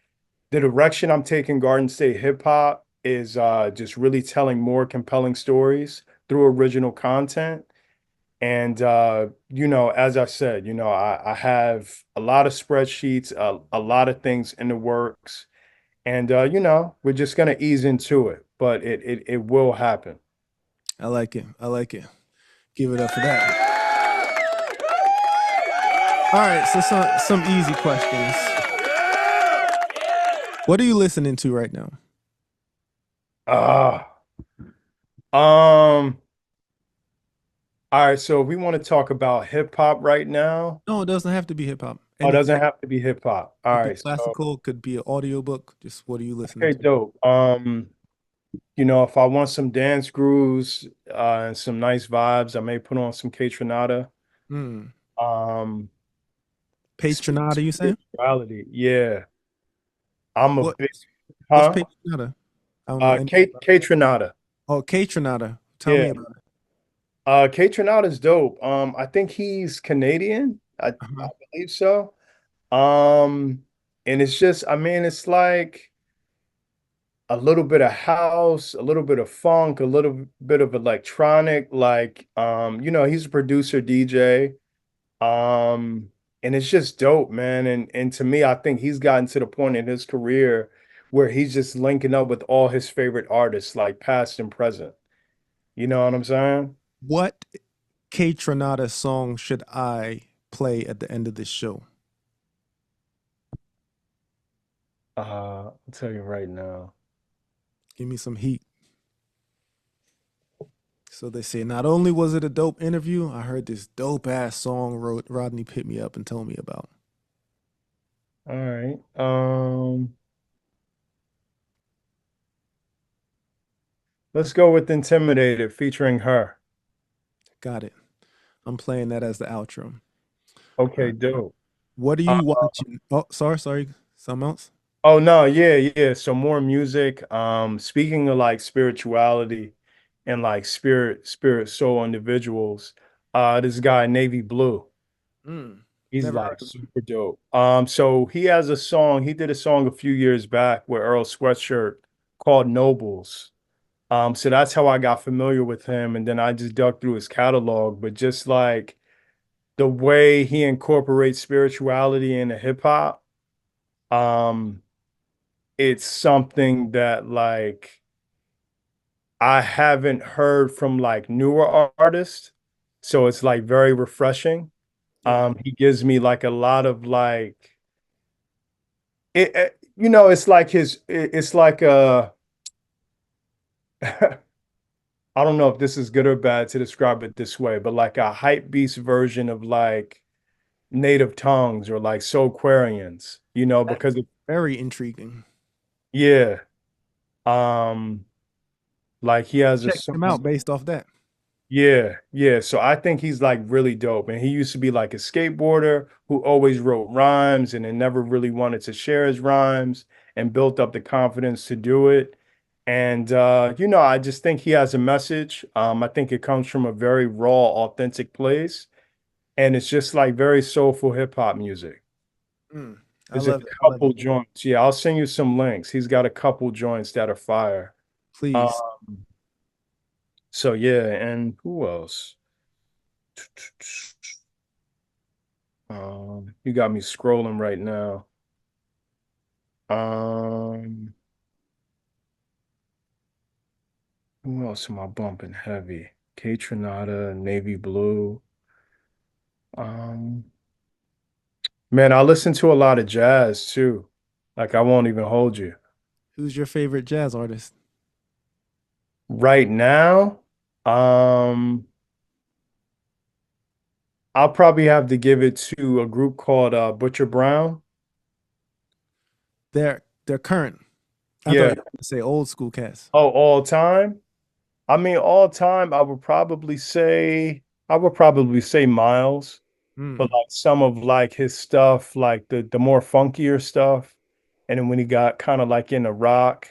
Speaker 2: the direction I'm taking Garden State Hip Hop is just really telling more compelling stories through original content. And you know, as I said, you know, I have a lot of spreadsheets, a lot of things in the works, and you know, we're just gonna ease into it, but it will happen.
Speaker 1: I like it. I like it. Give it up for that. All right, so some easy questions. What are you listening to right now?
Speaker 2: All right, so if we want to talk about hip hop right now,
Speaker 1: No, it doesn't have to be hip hop.
Speaker 2: oh, it doesn't have to be hip hop. All
Speaker 1: Could be
Speaker 2: right, so
Speaker 1: classical, could be an audiobook. Just what are you listening
Speaker 2: okay,
Speaker 1: to?
Speaker 2: dope. You know, if I want some dance grooves and some nice vibes, I may put on some K Tronada.
Speaker 1: Hmm.
Speaker 2: Um,
Speaker 1: Patronata, you saying?
Speaker 2: spirituality, yeah. I'm a
Speaker 1: What?
Speaker 2: big,
Speaker 1: What's
Speaker 2: huh?
Speaker 1: Patronata? I don't know anything
Speaker 2: K
Speaker 1: about it.
Speaker 2: K Tronada,
Speaker 1: Oh, K-Tronata. Tell me
Speaker 2: yeah.
Speaker 1: about it.
Speaker 2: K Tronada's dope. I think he's Canadian. I
Speaker 1: Uh-huh.
Speaker 2: believe so. Um, and it's just, I mean, it's like a little bit of house, a little bit of funk, a little bit of electronic, like you know, he's a producer, DJ. Um, and it's just dope, man. And to me, I think he's gotten to the point in his career where he's just linking up with all his favorite artists, like past and present. You know what I'm saying?
Speaker 1: What K-Tronata song should I play at the end of this show?
Speaker 2: I'll tell you right now.
Speaker 1: Give me some heat. So they say, not only was it a dope interview, I heard this dope ass song Rodney hit me up and told me about.
Speaker 2: All right. Let's go with Intimidated featuring her.
Speaker 1: Got it. I'm playing that as the outro. All
Speaker 2: Okay,
Speaker 1: right.
Speaker 2: dope.
Speaker 1: What are
Speaker 2: Uh,
Speaker 1: you watching? Oh, sorry. Something else?
Speaker 2: oh no, yeah. So more music. Speaking of like spirituality and like spirit soul individuals, this guy Navy Blue.
Speaker 1: Mm,
Speaker 2: He's
Speaker 1: never
Speaker 2: like
Speaker 1: heard of him.
Speaker 2: super dope. So he has a song, he did a song a few years back with Earl Sweatshirt called Nobles. So that's how I got familiar with him. And then I just dug through his catalog, but just like the way he incorporates spirituality into hip hop, um, it's something that like I haven't heard from like newer artists. So it's like very refreshing.
Speaker 1: Yeah.
Speaker 2: He gives me like a lot of like you know, it's like it's like I don't know if this is good or bad to describe it this way, but like a hype beast version of like native tongues or like Soulquarians, you know, because
Speaker 1: That's very intriguing.
Speaker 2: yeah, um, like he has a
Speaker 1: Check him
Speaker 2: song.
Speaker 1: out based off that.
Speaker 2: Yeah. So I think he's like really dope. And he used to be like a skateboarder who always wrote rhymes and then never really wanted to share his rhymes and built up the confidence to do it. And you know, I just think he has a message. I think it comes from a very raw, authentic place. and it's just like very soulful hip hop music.
Speaker 1: Mm, I
Speaker 2: There's a
Speaker 1: love it. I love
Speaker 2: couple
Speaker 1: it.
Speaker 2: joints. Yeah, I'll send you some links. He's got a couple joints that are fire.
Speaker 1: Please.
Speaker 2: Um, so yeah, and who else? You got me scrolling right now. Um, who else am I bumping heavy? K Tronada, Navy Blue. Um, Man, I listen to a lot of jazz too. Like I won't even hold you.
Speaker 1: Who's your favorite jazz artist?
Speaker 2: Right now, um, I'll probably have to give it to a group called Butcher Brown.
Speaker 1: They're current. I thought
Speaker 2: Yeah.
Speaker 1: you were going to say old school cats.
Speaker 2: Oh, all time? I mean, all time, I would probably say Miles, but
Speaker 1: Mm.
Speaker 2: like some of like his stuff, like the more funkier stuff, and then when he got kind of like into rock,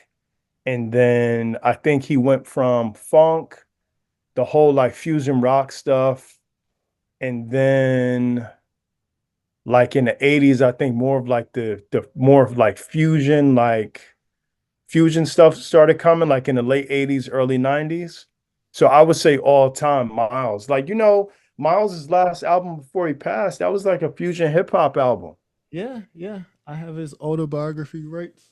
Speaker 2: and then I think he went from funk, the whole like fusion rock stuff, and then like in the 80s, I think more of like the more of like fusion stuff started coming like in the late 80s, early 90s. So I would say all time Miles. Like, Miles's last album before he passed, that was like a fusion hip hop album.
Speaker 1: Yeah, yeah. I have his autobiography rights.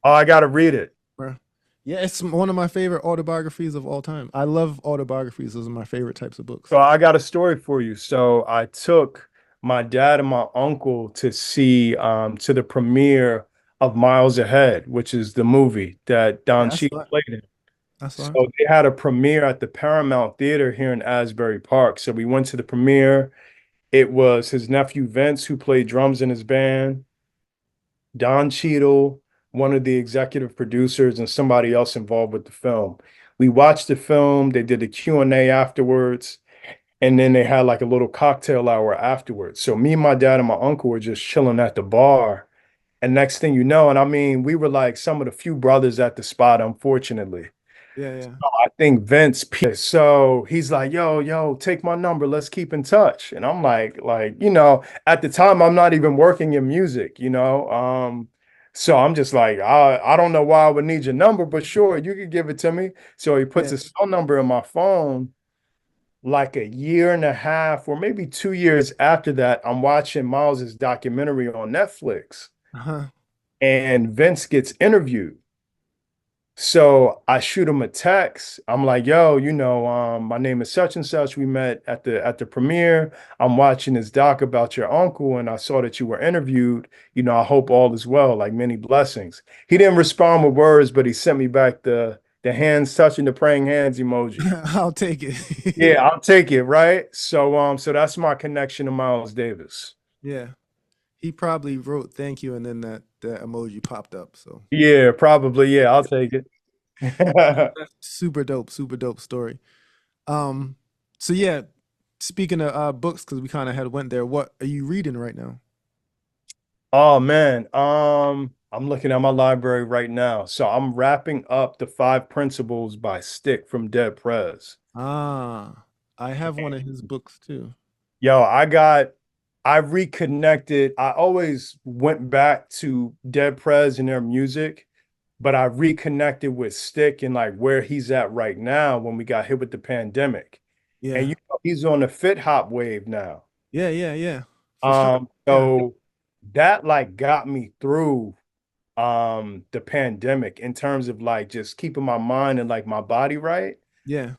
Speaker 2: Oh, I gotta read it.
Speaker 1: Bruh. Yeah, it's one of my favorite autobiographies of all time. I love autobiographies. Those are my favorite types of books.
Speaker 2: So I got a story for you. So I took my dad and my uncle to see to the premiere of Miles Ahead, which is the movie that
Speaker 1: Yeah,
Speaker 2: Don
Speaker 1: that's
Speaker 2: Cheadle
Speaker 1: fine.
Speaker 2: played in.
Speaker 1: That's
Speaker 2: So
Speaker 1: fine.
Speaker 2: they had a premiere at the Paramount Theater here in Asbury Park. So we went to the premiere. It was his nephew Vince who played drums in his band, Don Cheadle, one of the executive producers, and somebody else involved with the film. We watched the film. They did a Q&A afterwards, and then they had like a little cocktail hour afterwards. So me, my dad, and my uncle were just chilling at the bar. And next thing you know, and I mean, we were like some of the few brothers at the spot, unfortunately.
Speaker 1: Yeah, yeah.
Speaker 2: I think Vince, so he's like, yo, take my number. Let's keep in touch. And I'm like, at the time, I'm not even working in music. So I'm just like, I don't know why I would need your number, but sure, you could give it to me. So he puts
Speaker 1: Yeah.
Speaker 2: his phone number in my phone. Like a year and a half, or maybe 2 years after that, I'm watching Miles's documentary on Netflix,
Speaker 1: Uh-huh.
Speaker 2: and Vince gets interviewed. So I shoot him a text. I'm like, yo, my name is such and such. We met at the premiere. I'm watching this doc about your uncle, and I saw that you were interviewed. I hope all is well, like many blessings. He didn't respond with words, but he sent me back the hands touching the praying hands emoji.
Speaker 1: I'll take it.
Speaker 2: Yeah, I'll take it, right? So that's my connection to Miles Davis.
Speaker 1: Yeah. He probably wrote thank you and then that emoji popped up. So
Speaker 2: Yeah, probably. Yeah, I'll take it.
Speaker 1: that's super dope story. Um, so yeah, speaking of books, because we kind of had went there, what are you reading right now?
Speaker 2: Oh man, I'm looking at my library right now. So I'm wrapping up The Five Principles by Stick from Dead Prez.
Speaker 1: Ah, I have one of his books too.
Speaker 2: Yo, I reconnected. I always went back to Dead Prez and their music, but I reconnected with Stick and like where he's at right now when we got hit with the pandemic. And
Speaker 1: Yeah.
Speaker 2: he's on the fit hop wave now.
Speaker 1: Yeah, yeah, yeah. For sure. Yeah.
Speaker 2: So that like got me through the pandemic in terms of like just keeping my mind and like my body right.
Speaker 1: Yeah.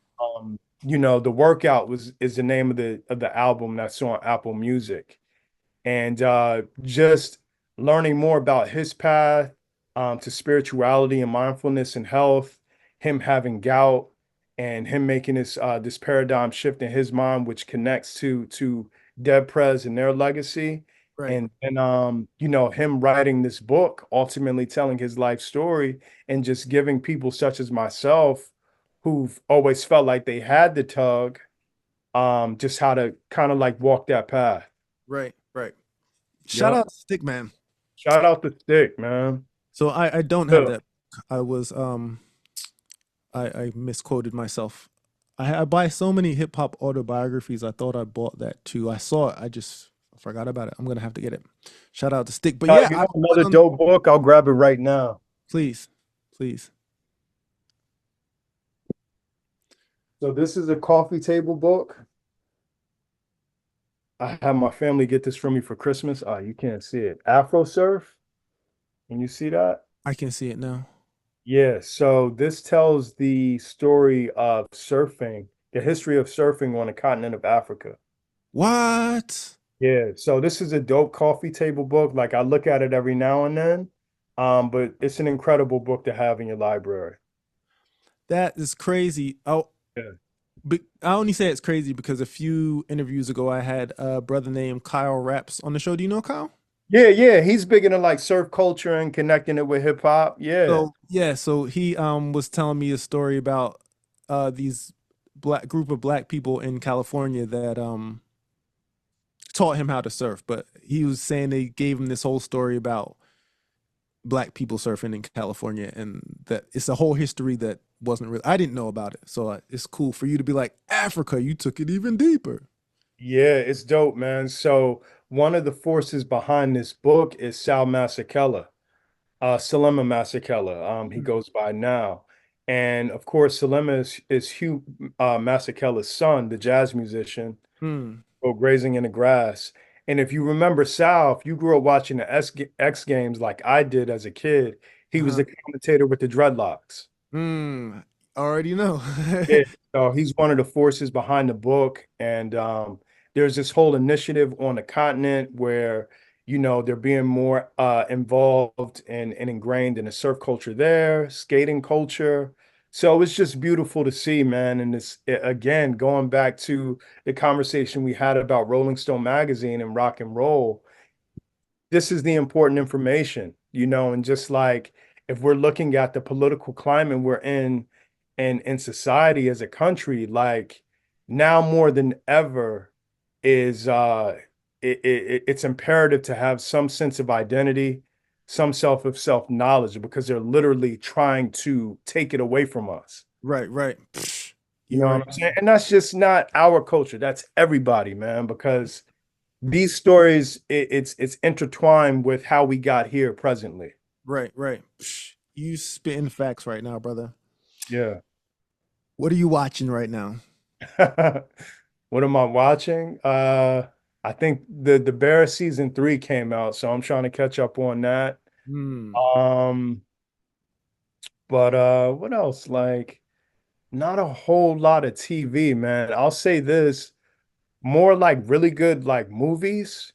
Speaker 2: The workout is the name of the album that's on Apple Music. And just learning more about his path to spirituality and mindfulness and health, him having gout and him making this paradigm shift in his mind, which connects to Dead Prez and their legacy.
Speaker 1: Right.
Speaker 2: And him writing this book, ultimately telling his life story and just giving people such as myself who've always felt like they had the tug, just how to kind of like walk that path.
Speaker 1: Right. Right. Shout
Speaker 2: Yep.
Speaker 1: out to Stick Man.
Speaker 2: Shout out to Stick, man.
Speaker 1: So I don't have
Speaker 2: Yeah.
Speaker 1: that. I was I misquoted myself. I buy so many hip hop autobiographies. I thought I bought that too. I saw it. I just forgot about it. I'm gonna have to get it. Shout out to Stick. But yeah,
Speaker 2: You
Speaker 1: I
Speaker 2: know
Speaker 1: went
Speaker 2: another
Speaker 1: on.
Speaker 2: dope book? I'll grab it right now.
Speaker 1: Please, please.
Speaker 2: So this is a coffee table book. I had my family get this for me for Christmas. Ah, you can't see it. Afro Surf. Can you see that?
Speaker 1: I can see it now.
Speaker 2: Yeah, so this tells the story of surfing, the history of surfing on the continent of Africa.
Speaker 1: What?
Speaker 2: Yeah, so this is a dope coffee table book. Like I look at it every now and then. But it's an incredible book to have in your library.
Speaker 1: That is crazy. Oh,
Speaker 2: Yeah.
Speaker 1: but I only say it's crazy because a few interviews ago I had a brother named Kyle Raps on the show. Do you know Kyle?
Speaker 2: Yeah, yeah, he's big into like surf culture and connecting it with hip hop. Yeah.
Speaker 1: So yeah, so he was telling me a story about these black group of black people in California that taught him how to surf, but he was saying they gave him this whole story about black people surfing in California and that it's a whole history that wasn't real. I didn't know about it. So it's cool for you to be like, Africa, you took it even deeper.
Speaker 2: Yeah, it's dope, man. So one of the forces behind this book is Sal Masekela, Salema Masekela. He
Speaker 1: Mm.
Speaker 2: goes by now. And of course, Salema is Hugh Masekela's son, the jazz musician,
Speaker 1: Hmm.
Speaker 2: go grazing in the grass. And if you remember Sal, if you grew up watching the X Games like I did as a kid, he was
Speaker 1: Uh-huh.
Speaker 2: the commentator with the dreadlocks.
Speaker 1: Hmm. Already know.
Speaker 2: Yeah, so he's one of the forces behind the book, and there's this whole initiative on the continent where they're being more involved and ingrained in the surf culture there, skating culture. So it's just beautiful to see, man. And again, going back to the conversation we had about Rolling Stone magazine and rock and roll, this is the important information, and just like if we're looking at the political climate we're in and in society as a country, like now more than ever is it's imperative to have some sense of identity, some self knowledge, because they're literally trying to take it away from us.
Speaker 1: Right, right. Psh,
Speaker 2: You
Speaker 1: you
Speaker 2: know
Speaker 1: already
Speaker 2: what I'm saying? And that's just not our culture. That's everybody, man, because these stories, it's intertwined with how we got here presently.
Speaker 1: right, right. Psh, you spitting facts right now, brother.
Speaker 2: Yeah.
Speaker 1: What are you watching right now?
Speaker 2: What am I watching? I think the Bear season 3 came out, so I'm trying to catch up on that.
Speaker 1: Hmm.
Speaker 2: Um, but what else? Like, not a whole lot of TV, man. I'll say this, more like really good like movies.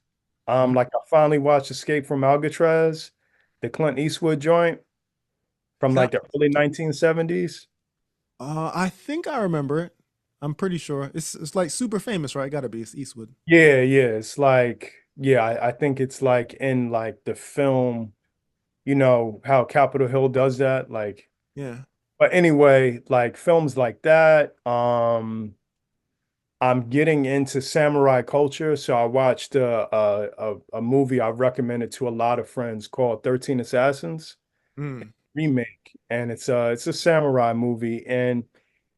Speaker 1: Mhm.
Speaker 2: Like I finally watched Escape from Alcatraz, the Clint Eastwood joint from
Speaker 1: That
Speaker 2: like the early 1970s.
Speaker 1: I think I remember it. I'm pretty sure. It's like super famous, right? Gotta be. It's Eastwood.
Speaker 2: Yeah, yeah. It's like, yeah, I think it's like in like the film, how Capitol Hill does that. Like,
Speaker 1: Yeah.
Speaker 2: but anyway, like films like that. I'm getting into samurai culture, so I watched a movie I've recommended to a lot of friends called 13 Assassins
Speaker 1: Mm.
Speaker 2: remake, and it's a samurai movie, and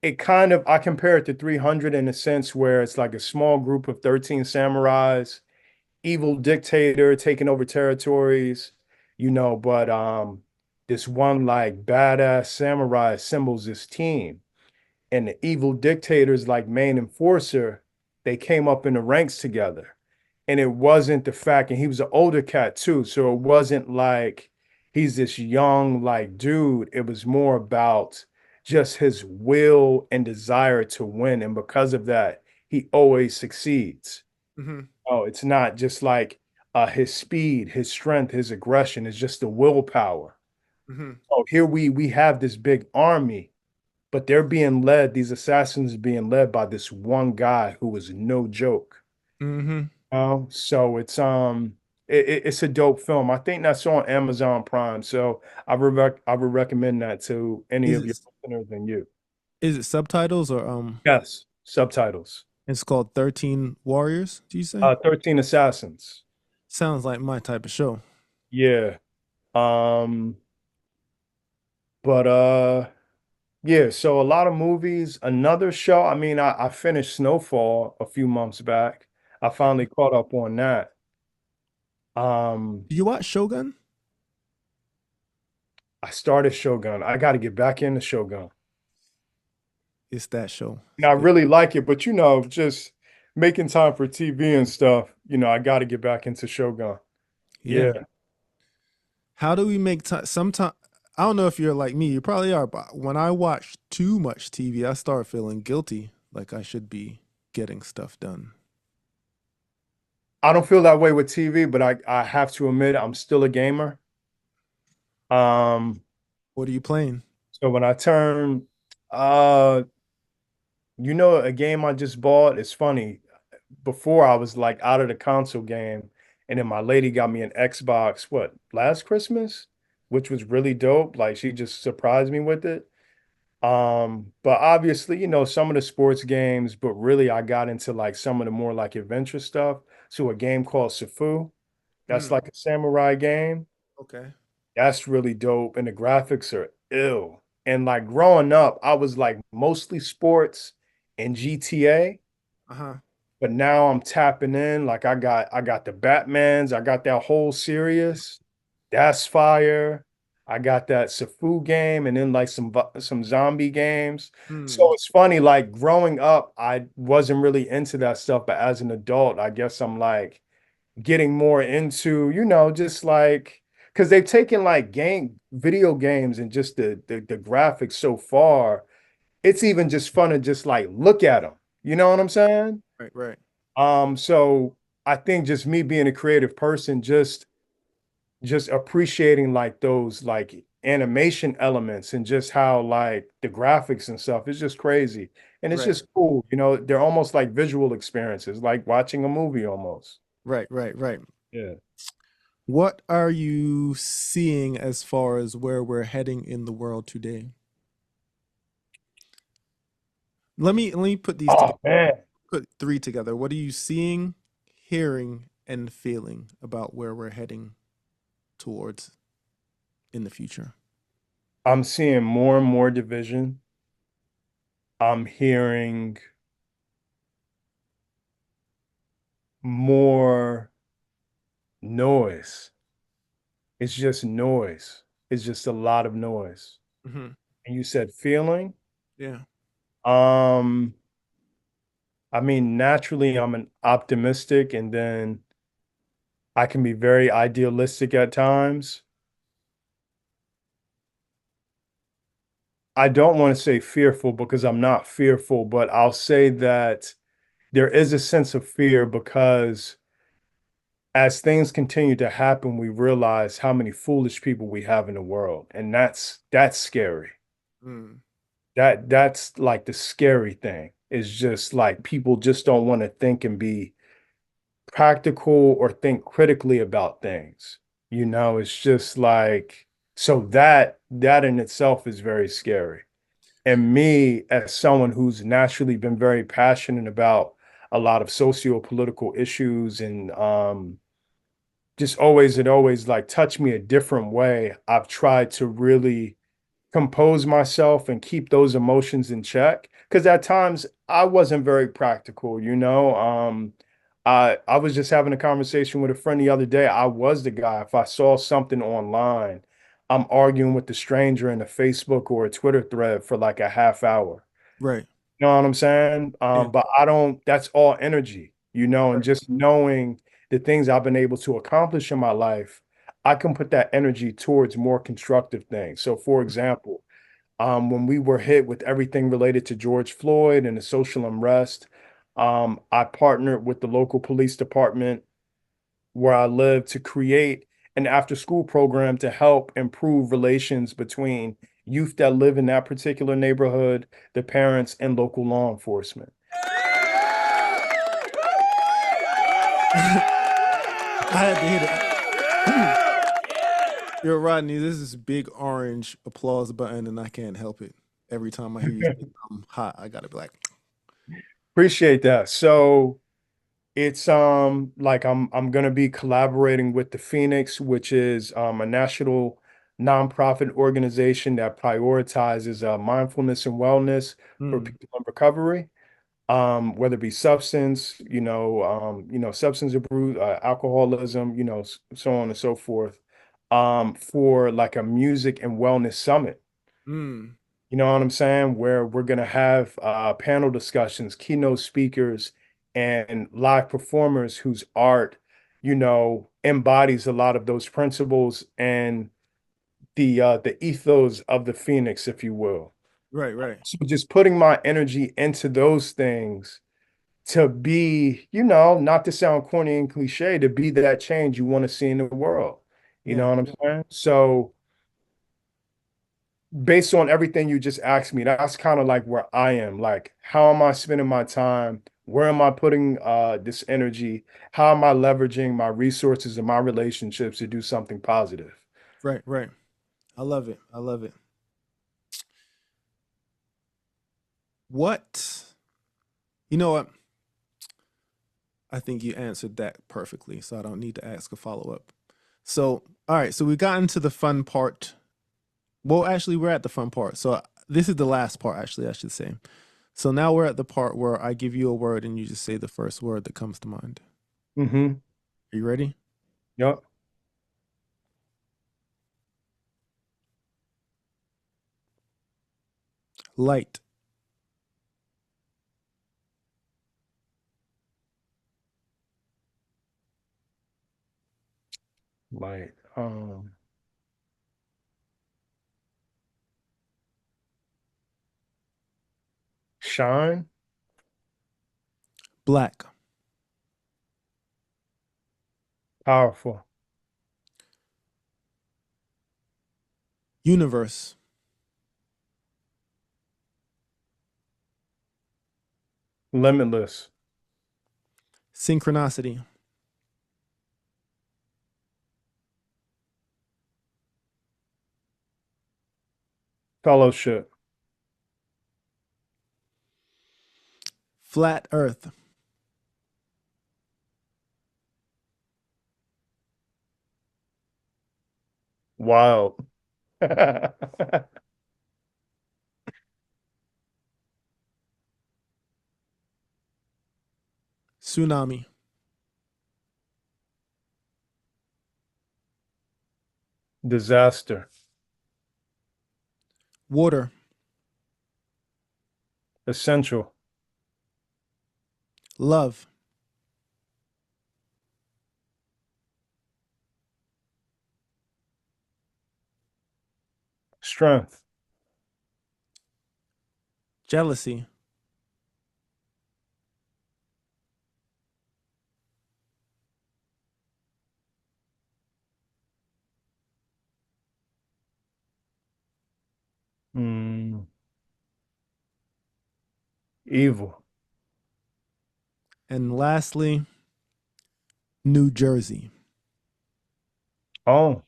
Speaker 2: I compare it to 300 in a sense where it's like a small group of 13 samurais, evil dictator taking over territories, but this one like badass samurai assembles this team, and the evil dictator's like main enforcer, they came up in the ranks together. And it wasn't the fact, and he was an older cat too. So it wasn't like he's this young, like dude. It was more about just his will and desire to win. And because of that, he always succeeds.
Speaker 1: Hmm.
Speaker 2: Oh, it's not just like his speed, his strength, his aggression. It's just the willpower.
Speaker 1: Hmm.
Speaker 2: Oh, here we have this big army, but they're being led, these assassins are being led by this one guy who was no joke.
Speaker 1: Hmm.
Speaker 2: So it's a dope film. I think that's on Amazon Prime. So I would recommend that to any
Speaker 1: Is
Speaker 2: of your
Speaker 1: it
Speaker 2: listeners and you.
Speaker 1: is it subtitles or
Speaker 2: Yes, subtitles.
Speaker 1: it's called 13 Warriors, do you say?
Speaker 2: 13 Assassins.
Speaker 1: Sounds like my type of show.
Speaker 2: Yeah. Um, but Yeah, so a lot of movies. Another show, I mean, I finished Snowfall a few months back. I finally caught up on that. Um,
Speaker 1: Do you watch Shogun?
Speaker 2: I started Shogun. I got to get back into Shogun.
Speaker 1: It's that show.
Speaker 2: And I really like it, but just making time for TV and stuff, I got to get back into Shogun.
Speaker 1: Yeah.
Speaker 2: Yeah.
Speaker 1: How do we make time? Sometimes I don't know if you're like me. You probably are, but when I watch too much TV, I start feeling guilty, like I should be getting stuff done.
Speaker 2: I don't feel that way with TV, but I have to admit I'm still a gamer. Um,
Speaker 1: What are you playing?
Speaker 2: so when I turn, uh, a game I just bought, it's funny. Before I was like out of the console game, and then my lady got me an Xbox, what, last Christmas, which was really dope. Like she just surprised me with it. But obviously, some of the sports games, but really I got into like some of the more like adventure stuff. So a game called Sifu, that's
Speaker 1: Hmm.
Speaker 2: like a samurai game.
Speaker 1: Okay.
Speaker 2: That's really dope. And the graphics are ill. And like growing up, I was like mostly sports and GTA.
Speaker 1: Uh-huh.
Speaker 2: But now I'm tapping in. Like I got the Batmans, I got that whole series. That's fire. I got that Sifu game and then like some zombie games.
Speaker 1: Hmm.
Speaker 2: So it's funny, like growing up, I wasn't really into that stuff, but as an adult, I guess I'm like getting more into, just like because they've taken like video games and just the graphics so far. It's even just fun to just like look at them. You know what I'm saying?
Speaker 1: Right, right.
Speaker 2: So I think just me being a creative person, just appreciating like those like animation elements and just how like the graphics and stuff is just crazy. And it's
Speaker 1: Right.
Speaker 2: just cool. They're almost like visual experiences, like watching a movie almost.
Speaker 1: Right, right, right.
Speaker 2: Yeah.
Speaker 1: What are you seeing as far as where we're heading in the world today? Let me put these
Speaker 2: Oh
Speaker 1: together.
Speaker 2: man.
Speaker 1: Put three together. What are you seeing, hearing, and feeling about where we're heading towards in the future?
Speaker 2: I'm seeing more and more division. I'm hearing more noise. It's just noise. It's just a lot of noise.
Speaker 1: Hmm.
Speaker 2: And you said feeling.
Speaker 1: Yeah.
Speaker 2: Um, I mean, naturally, I'm an optimistic, and then I can be very idealistic at times. I don't want to say fearful because I'm not fearful, but I'll say that there is a sense of fear because as things continue to happen, we realize how many foolish people we have in the world, and that's scary.
Speaker 1: Mm.
Speaker 2: That's like the scary thing is just like people just don't want to think and be practical or think critically about things. It's just like so that in itself is very scary. And me, as someone who's naturally been very passionate about a lot of socio-political issues and just always like touched me a different way. I've tried to really compose myself and keep those emotions in check because at times I wasn't very practical. I was just having a conversation with a friend the other day. I was the guy, if I saw something online, I'm arguing with the stranger in a Facebook or a Twitter thread for like a half hour.
Speaker 1: Right.
Speaker 2: You know what I'm saying?
Speaker 1: Yeah.
Speaker 2: But I don't, that's all energy, and
Speaker 1: Right.
Speaker 2: just knowing the things I've been able to accomplish in my life, I can put that energy towards more constructive things. So, for example, when we were hit with everything related to George Floyd and the social unrest, I partnered with the local police department where I live to create an after school program to help improve relations between youth that live in that particular neighborhood, the parents, and local law enforcement.
Speaker 1: I had to hit it. Yo, Rodney, this is big orange applause button, and I can't help it. Every time I hear you say I'm hot, I gotta be like,
Speaker 2: Appreciate that. So it's like I'm gonna be collaborating with the Phoenix, which is a nonprofit organization that prioritizes mindfulness and wellness for people in recovery, whether it be substance, substance abuse, alcoholism, so on and so forth, for like a music and wellness summit.
Speaker 1: Mm.
Speaker 2: You know what I'm saying? Where we're going to have panel discussions, keynote speakers, and live performers whose art, embodies a lot of those principles and the ethos of the Phoenix, if you will.
Speaker 1: Right, right.
Speaker 2: So just putting my energy into those things to be, not to sound corny and cliche, to be that change you want to see in the world. You know what I'm saying? So based on everything you just asked me, that's kind of like where I am. Like, how am I spending my time? Where am I putting this energy? How am I leveraging my resources and my relationships to do something positive?
Speaker 1: Right, right. I love it. I love it. You know what? I think you answered that perfectly, so I don't need to ask a follow-up. So, all right, so we got into the fun part. Well, actually, we're at the fun part. So this is the last part, actually, I should say. So now we're at the part where I give you a word and you just say the first word that comes to mind.
Speaker 2: Mm-hmm.
Speaker 1: Are you ready?
Speaker 2: Yep.
Speaker 1: Light.
Speaker 2: Light. Shine.
Speaker 1: Black.
Speaker 2: Powerful.
Speaker 1: Universe.
Speaker 2: Limitless.
Speaker 1: Synchronicity.
Speaker 2: Fellowship.
Speaker 1: Flat Earth.
Speaker 2: Wild.
Speaker 1: Tsunami.
Speaker 2: Disaster.
Speaker 1: Water.
Speaker 2: Essential.
Speaker 1: Love.
Speaker 2: Strength.
Speaker 1: Jealousy.
Speaker 2: Evil.
Speaker 1: And lastly, New Jersey.
Speaker 2: Oh.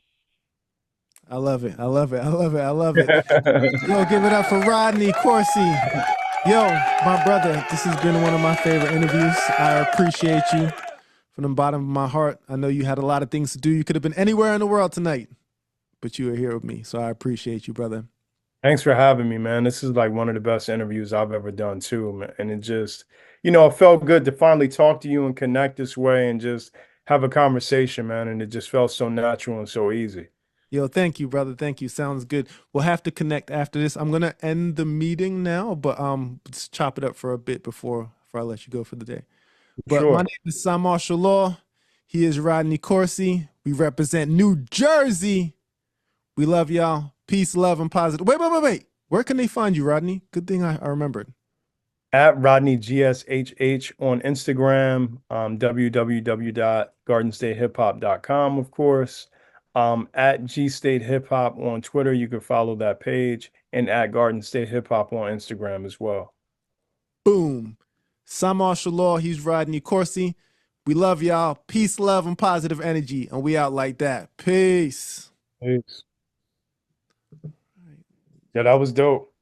Speaker 1: I love it. I love it. I love it. I love it. Yo, give it up for Rodney Coursey. Yo, my brother, this has been one of my favorite interviews. I appreciate you from the bottom of my heart. I know you had a lot of things to do. You could have been anywhere in the world tonight, but you were here with me. So I appreciate you, brother.
Speaker 2: Thanks for having me, man. This is like one of the best interviews I've ever done too, man. And it just, it felt good to finally talk to you and connect this way and just have a conversation, man. And it just felt so natural and so easy.
Speaker 1: Yo, thank you, brother. Thank you. Sounds good. We'll have to connect after this. I'm gonna end the meeting now, but let's chop it up for a bit before I let you go for the day. But
Speaker 2: Sure.
Speaker 1: my name is Cymarshall Law. He is Rodney Coursey. We represent New Jersey. We love y'all. Peace, love, and positive. Wait. Where can they find you, Rodney? Good thing I remembered.
Speaker 2: At Rodney GSHH on Instagram, www.gardenstatehiphop.com, of course. At G State Hip Hop on Twitter, you can follow that page, and at Garden State Hip Hop on Instagram as well.
Speaker 1: Boom. Cymarshall Law, he's Rodney Coursey. We love y'all. Peace, love, and positive energy. And we out like that. Peace.
Speaker 2: Peace. Yeah, that was dope.